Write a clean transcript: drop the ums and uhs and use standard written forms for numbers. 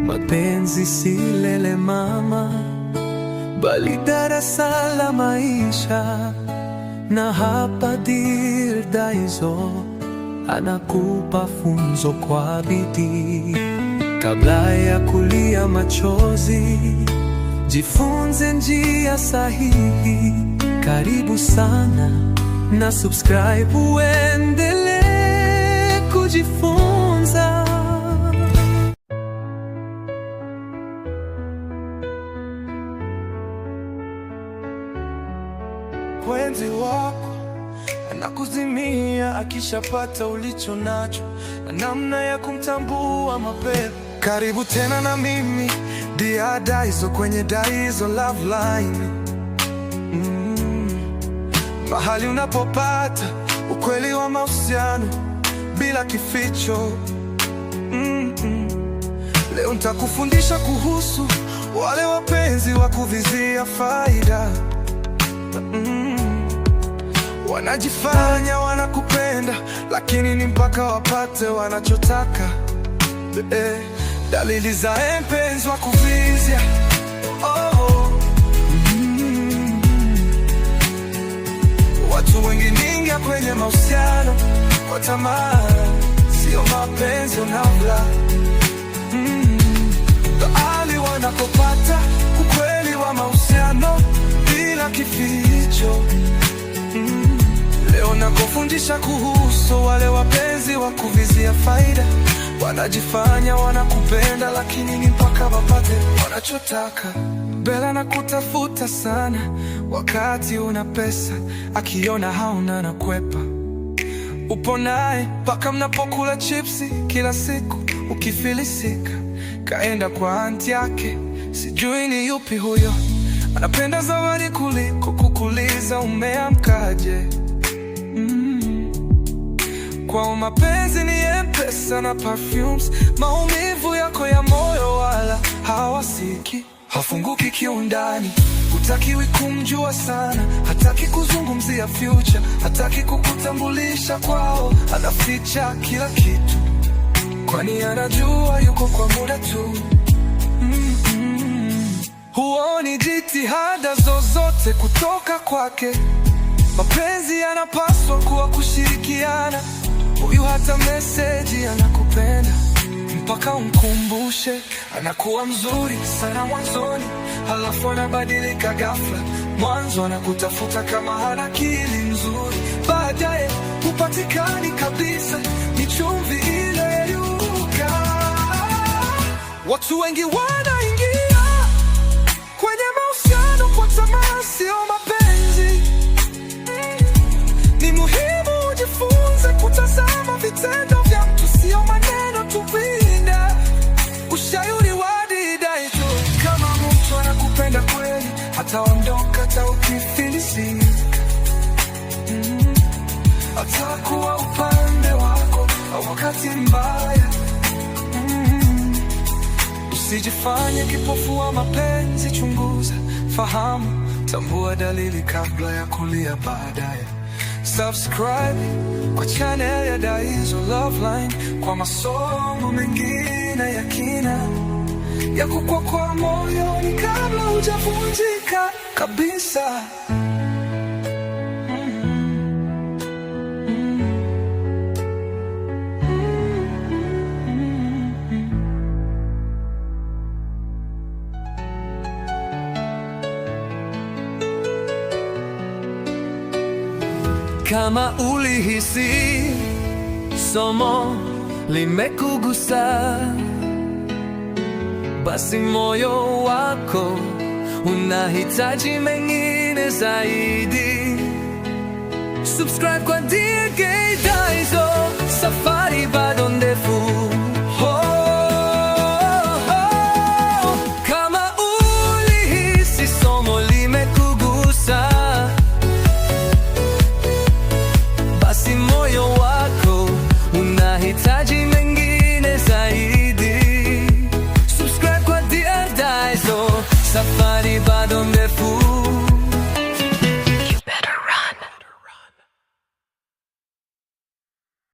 Mapenzi si lele mama, bali darasa la maisha. Na hapa Dear Daizo anakupa funzo kwa bidii. Kabla ya kulia machozi, jifunze njia sahihi. Karibu sana na subscribe uendelee kujifunza. Mwenzi wako anakuzimia akishapata ulicho nacho, na namna ya kumtambua mapema. Karibu tena na mimi Dear Daizo kwenye Daizo Love Line. Mahali unapopata ukweli wa mahusiano bila kificho. Leo nitakufundisha kuhusu wale wapenzi wa kuvizia faida. Wanajifanya wanakupenda, lakini ni mpaka wapate wanachotaka. Dalili za mpenzi wa kuvizia. Watu wengi ningia kwenye mahusiano kwa tamaa, sio mapenzi unavla. Mahali wanakopata ukweli wa mahusiano bila kificho. Leo nakufundisha kuhusu wale wapenzi wa kuvizia faida. Wanajifanya wanakupenda, lakini ni mpaka wapate wanachotaka. Bela na kutafuta sana wakati una pesa, akiona hauna na kwepa. Upo naye mpaka mnapokula chipsi kila siku. Ukifilisika kaenda kwa anti yake, sijui ni yupi huyo. Anapenda zawadi kuliko kukuliza umeamkaje. Kwa mapenzi ni pesa na perfumes. Maumivu yako ya moyo wala hawasiki. Hafunguki kiundani, hutakiwi kumjua sana. Hataki kuzungumzia future, hataki kukutambulisha kwao. Anaficha kila kitu, kwani anajua yuko kwa muda tu. Huoni jitihada zozote kutoka kwake. Mapenzi yanapaswa kuwa kushirikiana. Huyu hata meseji anakupenda mpaka umkumbushe. Anakuwa mzuri sana mwanzoni, halafu anabadilika ghafla. Mwanzo anakutafuta kama hana akili nzuri, baadaye hupatikani kabisa. Ni chumvi ile yuka. Watu wengi wanaingia kwenye mahusiano kwa tamaa, sio mapenzi. Ni muhimu ujifunze kutazama vitendo vya mtu, sio maneno tu. Pinda ushauri wa Daizo. Kama mtu anakupenda kweli, hataondoka hata ukifilisika. Atakuwa upande wako wakati mbaya. Usijifanye kipofu wa mapenzi, chunguza, fahamu, tambua dalili kabla ya kulia baadaye. Subscribe kwa channel ya Daizo Love Line kwa masomo mengine ya kina ya kukuokoa moyoni kabla hujavunjika kabisa. Kama ulihisi somo limekugusa, basi moyo wako unahitaji mengine zaidi. Subscribe kwa Dear Daizo, safari bado ndefu. Kama ulihisi somo limekugusa, basi moyo wako unahitaji